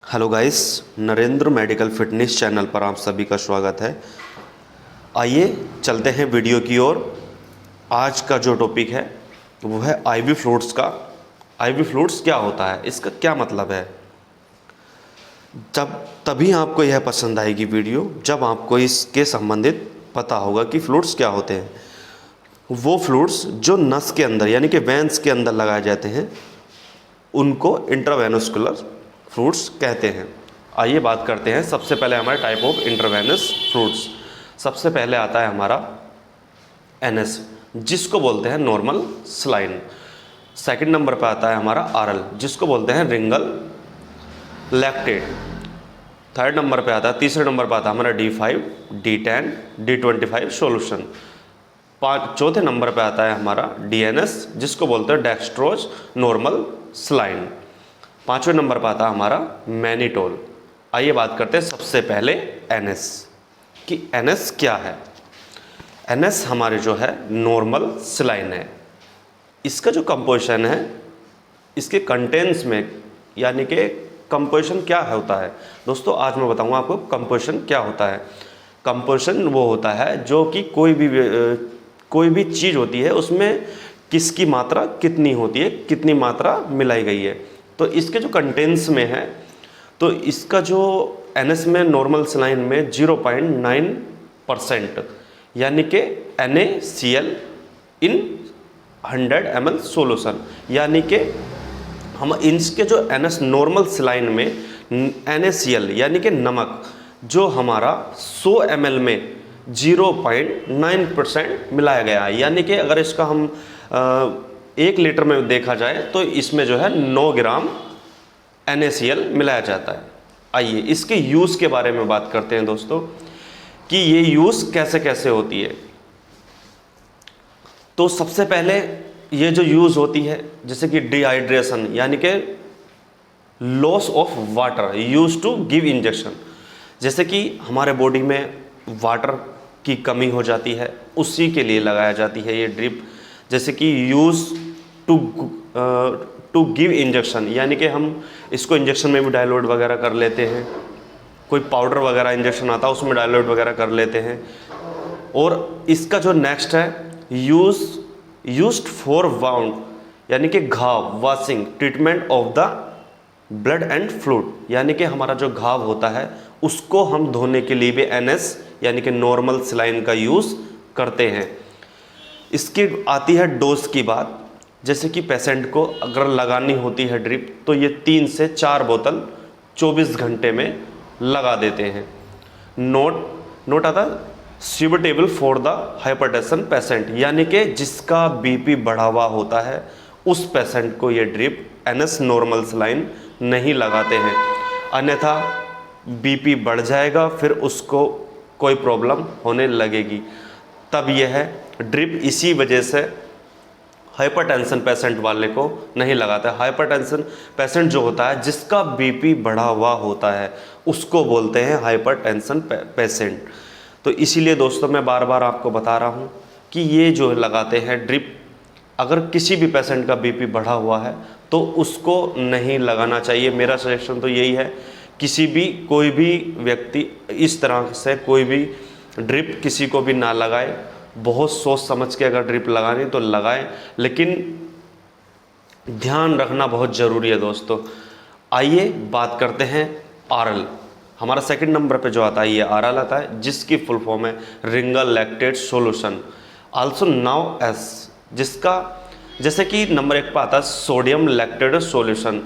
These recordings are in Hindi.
Hello guys, Narendra medical fitness channel पर आप सभी का स्वागत है। आइए चलते हैं वीडियो की ओर। आज का जो टॉपिक है वो है आईवी फ्लूइड्स का। आईवी फ्लूइड्स क्या होता है, इसका क्या मतलब है। जब तभी आपको यह पसंद आएगी वीडियो जब आपको इसके संबंधित पता होगा कि फ्लूइड्स क्या होते हैं। वो फ्लूइड्स जो नस के अंदर यानी कि वेंस के अंदर लगाए जाते हैं उनको इंट्रावेनोस्कुलर फ्लूइड्स कहते हैं। आइए बात करते हैं। सबसे पहले हमारे टाइप ऑफ इंट्रावेनस फ्लूइड्स। सबसे पहले आता है हमारा एनएस, जिसको बोलते हैं नॉर्मल सलाइन। सेकंड नंबर पे आता है हमारा आरएल, जिसको बोलते हैं रिंगल लैक्टेट। थर्ड नंबर पे आता है, तीसरे नंबर पे आता है हमारा D5, D10, D25 सॉल्यूशन। चौथे नंबर पे आता है हमारा DNS, जिसको बोलते हैं डेक्सट्रोज नॉर्मल सलाइन। पांचवें नंबर पर आता है हमारा मैनिटोल। आइए बात करते हैं सबसे पहले एनएस कि एनएस क्या है। एनएस हमारे जो है नॉर्मल सलाइन है। इसका जो कंपोजिशन है, इसके कंटेंट्स में यानी कि कंपोजिशन क्या होता है दोस्तों, आज मैं बताऊंगा आपको कंपोजिशन क्या होता है। कंपोजिशन वो होता है जो कि कोई भी चीज़ होती है उसमें किसकी मात्रा कितनी होती है, कितनी मात्रा मिलाई गई है। तो इसके जो कंटेंट्स में है, तो इसका जो एनएस में नॉर्मल सलाइन में 0.9% यानी कि NaCl इन 100 ml सोल्यूशन, यानी कि हम इसके जो एनएस नॉर्मल सलाइन में NaCl यानी कि नमक जो हमारा 100 ml में 0.9% मिलाया गया है। यानी कि अगर इसका हम 1 लीटर में देखा जाए तो इसमें जो है 9 ग्राम NaCl मिलाया जाता है। आइए इसके यूज़ के बारे में बात करते हैं दोस्तों कि ये यूज़ कैसे कैसे होती है। तो सबसे पहले ये जो यूज़ होती है जैसे कि डिहाइड्रेशन यानी कि loss of water use to give injection. जैसे कि हमारे बॉडी में वाटर की कमी हो जाती है, उसी के लिए लगाया जाती है ये ड्रिप। जैसे कि यूज़ टू गिव इंजेक्शन यानी कि हम इसको इंजेक्शन में भी डाइल्यूट वगैरह कर लेते हैं। कोई पाउडर वगैरह इंजेक्शन आता है उसमें डाइल्यूट वगैरह कर लेते हैं। और इसका जो नेक्स्ट है यूज्ड फॉर वाउंड यानी कि घाव, washing, treatment of the blood and fluid, यानी कि हमारा जो घाव होता है उसको हम धोने के लिए भी एनएस यानी कि नॉर्मल सलाइन का यूज़ करते हैं। इसकी आती है डोज की बात। जैसे कि पेशेंट को अगर लगानी होती है ड्रिप तो ये 3 से 4 बोतल 24 घंटे में लगा देते हैं। नोट आता suitable for the hypertension patient, यानी कि जिसका बीपी बढ़ा हुआ होता है उस पेशेंट को ये ड्रिप एनएस नॉर्मल सलाइन नहीं लगाते हैं, अन्यथा बीपी बढ़ जाएगा, फिर उसको कोई प्रॉब्लम होने लगेगी। तब यह है ड्रिप इसी वजह से हाइपरटेंशन पेशेंट वाले को नहीं लगाता है। हाइपरटेंशन पेशेंट जो होता है जिसका बीपी बढ़ा हुआ होता है उसको बोलते हैं हाइपरटेंशन पेशेंट। तो इसीलिए दोस्तों मैं बार बार आपको बता रहा हूँ कि ये जो लगाते हैं ड्रिप, अगर किसी भी पेशेंट का बीपी बढ़ा हुआ है तो उसको नहीं लगाना चाहिए। मेरा सजेशन तो यही है, कोई भी व्यक्ति इस तरह से कोई भी ड्रिप किसी को भी ना लगाए। बहुत सोच समझ के अगर ड्रिप लगानी तो लगाएं, लेकिन ध्यान रखना बहुत ज़रूरी है दोस्तों। आइए बात करते हैं आरएल। हमारा सेकंड नंबर पे जो आता है ये आरएल आता है, जिसकी फुल फॉर्म है ringer lactate solution, also known as, जिसका जैसे कि नंबर 1 पर आता है सोडियम लैक्टेट सॉल्यूशन,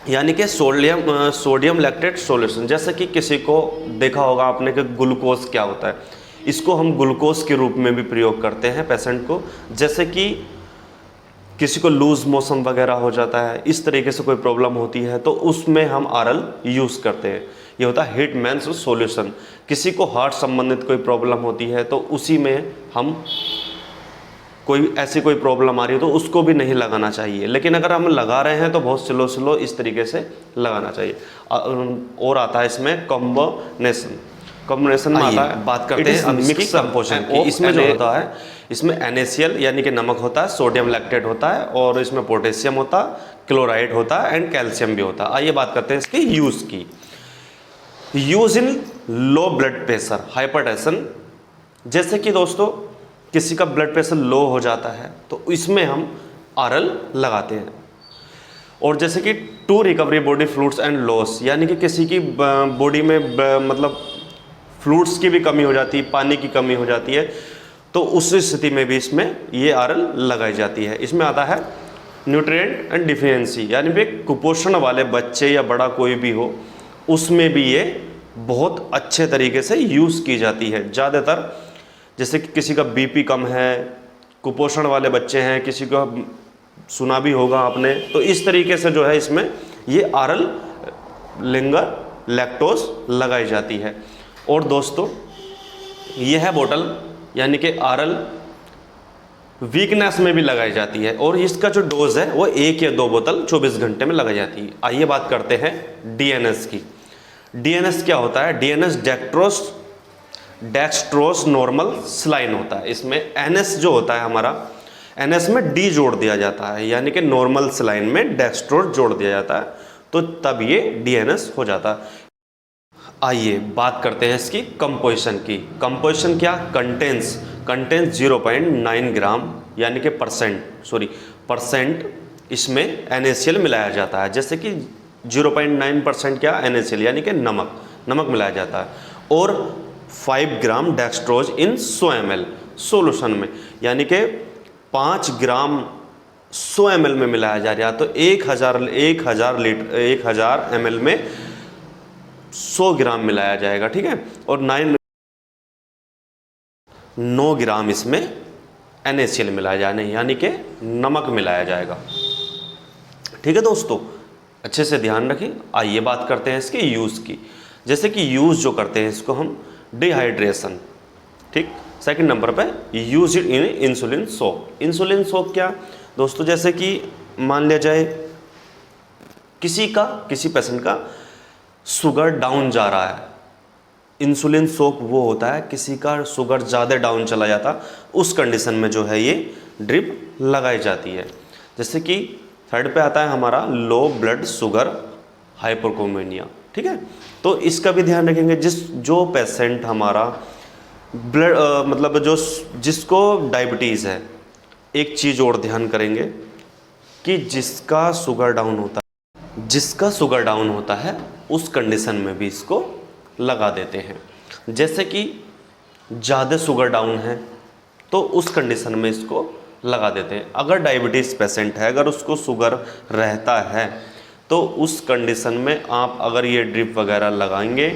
यानी कि सोडियम लैक्टेट सॉल्यूशन। जैसे कि किसी को देखा होगा आपने कि ग्लूकोज क्या होता है, इसको हम ग्लूकोज के रूप में भी प्रयोग करते हैं पेशेंट को। जैसे कि किसी को लूज मोशन वगैरह हो जाता है, इस तरीके से कोई प्रॉब्लम होती है तो उसमें हम आरएल यूज़ करते हैं। ये होता है हिटमैन्स सॉल्यूशन। किसी को हार्ट संबंधित कोई प्रॉब्लम होती है तो उसी में हम ऐसी कोई प्रॉब्लम आ रही है तो उसको भी नहीं लगाना चाहिए, लेकिन अगर हम लगा रहे हैं तो बहुत स्लो इस तरीके से लगाना चाहिए। और आता है इसमें कॉम्बिनेशन में आता है, बात करते हैं मिक्स कंपोजिशन की। इसमें जो होता है इसमें NaCl यानी कि नमक होता है, सोडियम लैक्टेट होता है और इसमें पोटेशियम होता है, क्लोराइड होता है एंड कैल्शियम भी होता है। आइए बात करते हैं इसके यूज़ की। Use in low blood pressure hypertension, जैसे कि दोस्तों किसी का ब्लड प्रेशर लो हो जाता है तो इसमें हम आरएल लगाते हैं। और जैसे कि to recovery body fluids and loss, यानी कि किसी की बॉडी में मतलब फ्लूइड्स की भी कमी हो जाती है, पानी की कमी हो जाती है, तो उस स्थिति में भी इसमें ये आरएल लगाई जाती है। इसमें आता है न्यूट्रिएंट एंड डिफिशिएंसी, यानी कि कुपोषण वाले बच्चे या बड़ा कोई भी हो उसमें भी ये बहुत अच्छे तरीके से यूज़ की जाती है। ज़्यादातर जैसे कि किसी का बीपी कम है, कुपोषण वाले बच्चे हैं, किसी का सुना भी होगा आपने, तो इस तरीके से जो है इसमें ये आरएल लिंगर लैक्टोज लगाई जाती है। और दोस्तों ये है बोतल, यानी कि आरएल वीकनेस में भी लगाई जाती है और इसका जो डोज है वो 1 या 2 बोतल 24 घंटे में लगाई जाती है। आइए बात करते हैं डीएनएस की। डीएनएस क्या होता है? डीएनएस डेक्सट्रोज नॉर्मल सलाइन होता है। इसमें एनएस जो होता है हमारा, एनएस में डी जोड़ दिया जाता है, यानी कि नॉर्मल सलाइन में डेक्सट्रोज जोड़ दिया जाता है, तो तब ये डीएनएस हो जाता है। आइए बात करते हैं इसकी कंपोजिशन की। कंपोजिशन क्या? कंटेंस 0.9 ग्राम यानी कि परसेंट इसमें NaCl मिलाया जाता है। जैसे कि 0.9% क्या? NaCl यानी कि नमक मिलाया जाता है। और 5 ग्राम डेक्सट्रोज इन 100 ml सोल्यूशन में, यानी कि 5 ग्राम 100 ml में मिलाया जा रहा है, तो 1000 ml में 100 ग्राम मिलाया जाएगा, ठीक है। और 9 ग्राम इसमें NaCl मिलाया जाए, यानी कि नमक मिलाया जाएगा, ठीक है दोस्तों, अच्छे से ध्यान रखें। आइए बात करते हैं इसके यूज़ की। जैसे कि यूज़ जो करते हैं इसको हम डिहाइड्रेशन, ठीक। सेकंड नंबर पे use it in insulin shock. Insulin shock क्या दोस्तों? जैसे कि मान लिया जाए किसी पेशेंट का शुगर डाउन जा रहा है, इंसुलिन शॉक वो होता है किसी का शुगर ज़्यादा डाउन चला जाता, उस कंडीशन में जो है ये ड्रिप लगाई जाती है। जैसे कि थर्ड पे आता है हमारा लो ब्लड शुगर हाइपोक्रोमिया, ठीक है। तो इसका भी ध्यान रखेंगे, जो पेशेंट हमारा ब्लड मतलब जिसको डायबिटीज़ है, एक चीज़ और ध्यान करेंगे कि जिसका शुगर डाउन होता है उस कंडीशन में भी इसको लगा देते हैं। जैसे कि ज़्यादा शुगर डाउन है तो उस कंडीशन में इसको लगा देते हैं। अगर डायबिटीज़ पेशेंट है, अगर उसको शुगर रहता है, तो उस कंडीशन में आप अगर ये ड्रिप वगैरह लगाएंगे,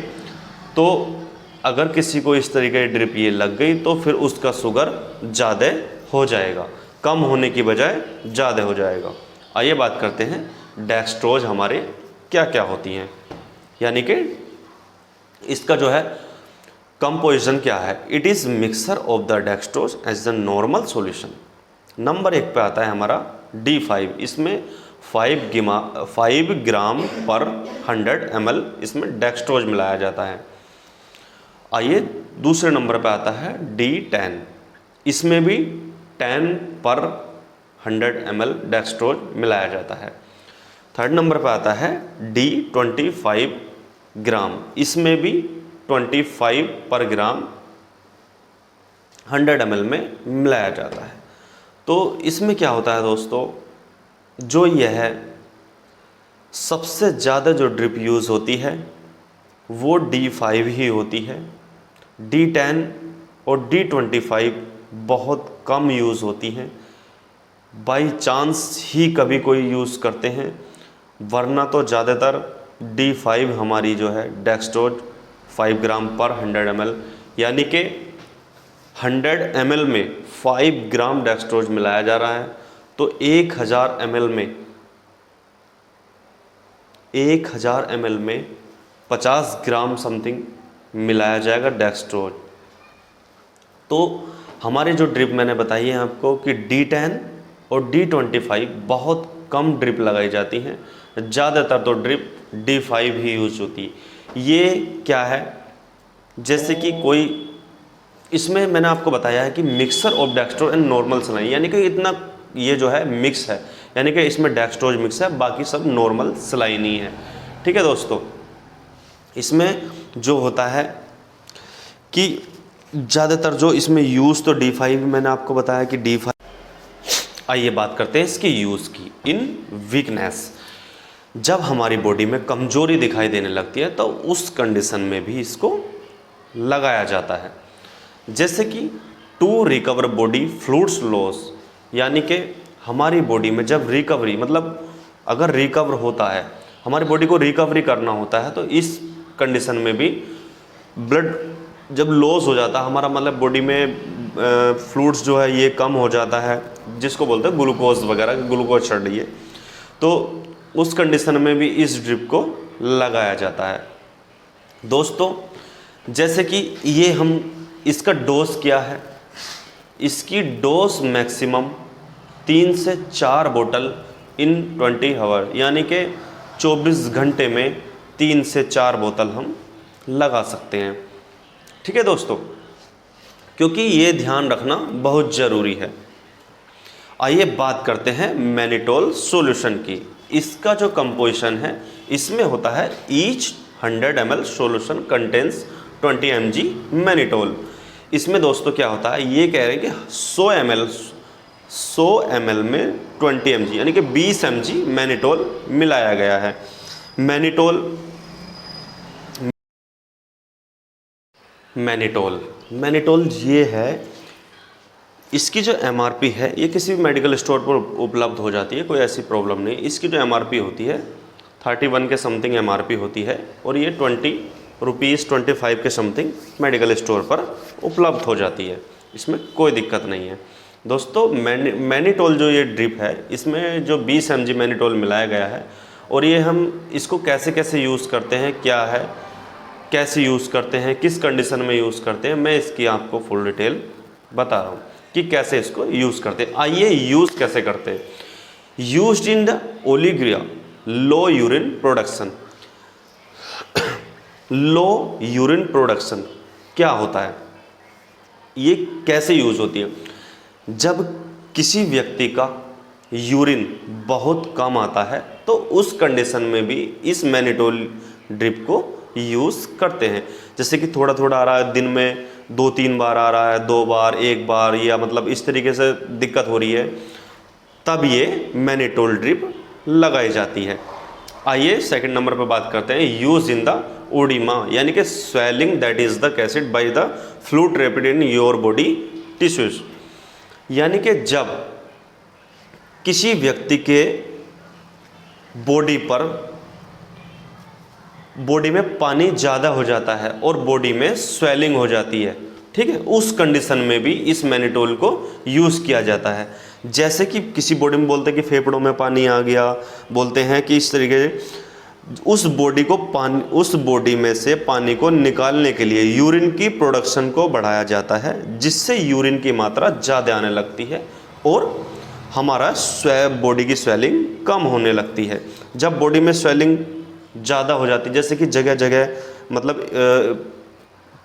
तो अगर किसी को इस तरीके की ड्रिप ये लग गई तो फिर उसका शुगर ज़्यादा हो जाएगा, कम होने की बजाय ज़्यादा हो जाएगा। आइए बात करते हैं डेक्सट्रोज हमारे क्या क्या होती हैं, यानी कि इसका जो है कंपोजिशन क्या है। It is mixer of the dextrose as the normal solution. Number 1 पे आता है हमारा D5, इसमें 5 ग्राम पर 100 ml इसमें डेक्सट्रोज मिलाया जाता है। आइए दूसरे नंबर पे आता है D10, इसमें भी 10 पर 100 ml डेक्सट्रोज मिलाया जाता है। थर्ड नंबर पे आता है D25 ग्राम, इसमें भी 25 पर ग्राम 100 ml में मिलाया जाता है। तो इसमें क्या होता है दोस्तों, जो यह है सबसे ज़्यादा जो ड्रिप यूज़ होती है वो D5 ही होती है। D10 और D25 बहुत कम यूज़ होती हैं, बाई चांस ही कभी कोई यूज़ करते हैं, वरना तो ज़्यादातर D5 हमारी जो है डेक्सट्रोज 5 ग्राम पर 100 ml, यानी कि 100 ml में 5 ग्राम डेक्सट्रोज मिलाया जा रहा है, तो 1000 ml में 50 ग्राम समथिंग मिलाया जाएगा डेक्सट्रोज। तो हमारी जो ड्रिप मैंने बताई है आपको कि D10 और D25 बहुत कम ड्रिप लगाई जाती हैं, ज़्यादातर तो ड्रिप D5 ही यूज होती है। ये क्या है, जैसे कि कोई इसमें मैंने आपको बताया है कि mixer of dextrose and normal saline, यानी कि इतना ये जो है मिक्स है, यानी कि इसमें डेक्सट्रोज मिक्स है, बाकी सब नॉर्मल सलाइन ही है। ठीक है दोस्तों, इसमें जो होता है कि ज़्यादातर जो इसमें यूज़ तो D5 मैंने आपको बताया कि D5। आइए बात करते हैं इसकी यूज़ की। इन वीकनेस, जब हमारी बॉडी में कमजोरी दिखाई देने लगती है तो उस कंडीशन में भी इसको लगाया जाता है। जैसे कि to recover body fluids loss, यानी कि हमारी बॉडी में जब रिकवरी, मतलब अगर रिकवर होता है, हमारी बॉडी को रिकवरी करना होता है, तो इस कंडीशन में भी ब्लड जब लॉस हो जाता है हमारा, मतलब बॉडी में फ्लूइड्स जो है ये कम हो जाता है, जिसको बोलते हैं ग्लूकोज वगैरह, ग्लूकोज चढ़ रही है, तो उस कंडीशन में भी इस ड्रिप को लगाया जाता है। दोस्तों जैसे कि ये हम, इसका डोज क्या है, इसकी डोज मैक्सिमम 3 से 4 बोतल इन 20 आवर, यानी कि 24 घंटे में 3 से 4 बोतल हम लगा सकते हैं। ठीक है दोस्तों, क्योंकि ये ध्यान रखना बहुत ज़रूरी है। आइए बात करते हैं मैनिटोल सॉल्यूशन की। इसका जो कंपोजिशन है, इसमें होता है each 100 ml solution contains 20 mg mannitol. इसमें दोस्तों क्या होता है, ये कह रहे हैं कि 100 ml में 20 mg यानी कि 20 mg मैनिटोल मिलाया गया है। मैनिटोल ये है, इसकी जो MRP है ये किसी भी मेडिकल स्टोर पर उपलब्ध हो जाती है, कोई ऐसी प्रॉब्लम नहीं। इसकी जो MRP होती है 31 के समथिंग MRP होती है, और ये 20 रुपीज़ 25 के समथिंग मेडिकल स्टोर पर उपलब्ध हो जाती है, इसमें कोई दिक्कत नहीं है। दोस्तों मैनिटोल जो ये ड्रिप है, इसमें जो 20 mg मैनिटोल मिलाया गया है, और ये हम इसको कैसे कैसे यूज़ करते हैं, क्या है, कैसे यूज़ करते हैं, किस कंडीशन में यूज़ करते हैं, मैं इसकी आपको फुल डिटेल बता रहा हूँ कि कैसे इसको यूज़ करते हैं। आइए यूज़ कैसे करते हैं। Used in the oliguria low urine production. Low urine production क्या होता है, ये कैसे यूज़ होती है। जब किसी व्यक्ति का यूरिन बहुत कम आता है तो उस कंडीशन में भी इस मैनिटोल ड्रिप को यूज़ करते हैं। जैसे कि थोड़ा थोड़ा आ रहा है, दिन में 2-3 बार आ रहा है, 2 बार, 1 बार, या मतलब इस तरीके से दिक्कत हो रही है, तब ये मैनिटोल ड्रिप लगाई जाती है। आइए सेकंड नंबर पर बात करते हैं, यूज इन द ओडिमा, यानी कि swelling that is the cascade by the fluid rapid in your body tissues, यानी कि जब किसी व्यक्ति के बॉडी में पानी ज़्यादा हो जाता है और बॉडी में स्वेलिंग हो जाती है, ठीक है, उस कंडीशन में भी इस मैनिटोल को यूज़ किया जाता है। जैसे कि किसी बॉडी में बोलते हैं कि फेफड़ों में पानी आ गया, बोलते हैं कि इस तरीके से उस बॉडी में से पानी को निकालने के लिए यूरिन की प्रोडक्शन को बढ़ाया जाता है, जिससे यूरिन की मात्रा ज़्यादा आने लगती है और हमारा बॉडी की स्वेलिंग कम होने लगती है। जब बॉडी में स्वेलिंग ज़्यादा हो जाती है, जैसे कि जगह जगह मतलब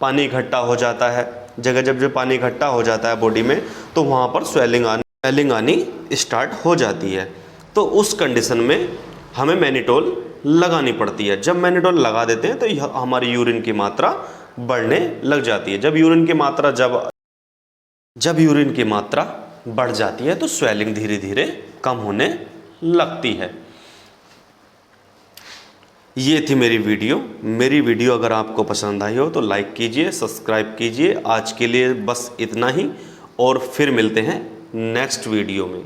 पानी इकट्ठा हो जाता है, जब जो पानी इकट्ठा हो जाता है बॉडी में, तो वहाँ पर स्वेलिंग आनी स्टार्ट हो जाती है। तो उस कंडीशन में हमें मैनिटोल लगानी पड़ती है। जब मैनिटोल लगा देते हैं तो हमारी यूरिन की मात्रा बढ़ने लग जाती है। जब यूरिन की मात्रा बढ़ जाती है तो स्वेलिंग धीरे धीरे कम होने लगती है। ये थी मेरी वीडियो अगर आपको पसंद आई हो तो लाइक कीजिए, सब्सक्राइब कीजिए। आज के लिए बस इतना ही, और फिर मिलते हैं नेक्स्ट वीडियो में।